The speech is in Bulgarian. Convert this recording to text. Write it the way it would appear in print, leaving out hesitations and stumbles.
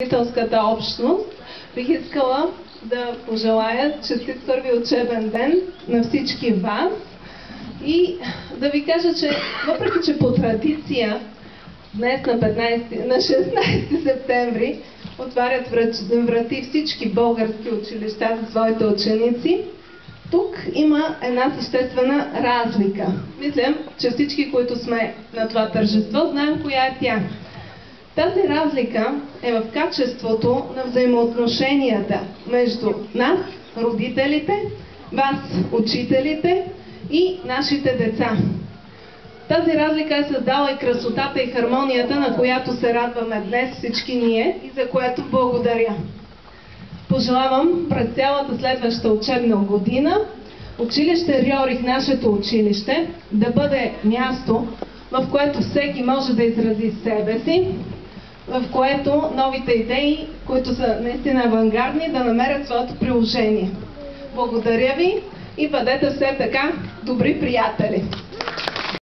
родителската общност, бих искала да пожелая честит първи учебен ден на всички вас и да ви кажа, че въпреки че по традиция днес на 16 септември отварят врати всички български училища за своите ученици, тук има една съществена разлика. Мисля, че всички, които сме на това тържество, знаем коя е тя. Тази разлика е в качеството на взаимоотношенията между нас, родителите, вас, учителите и нашите деца. Тази разлика е създала и красотата и хармонията, на която се радваме днес всички ние и за което благодаря. Пожелавам през цялата следваща учебна година училище Рьорих, нашето училище, да бъде място, в което всеки може да изрази себе си, в което новите идеи, които са наистина авангардни, да намерят своето приложение. Благодаря ви и бъдете все така добри приятели!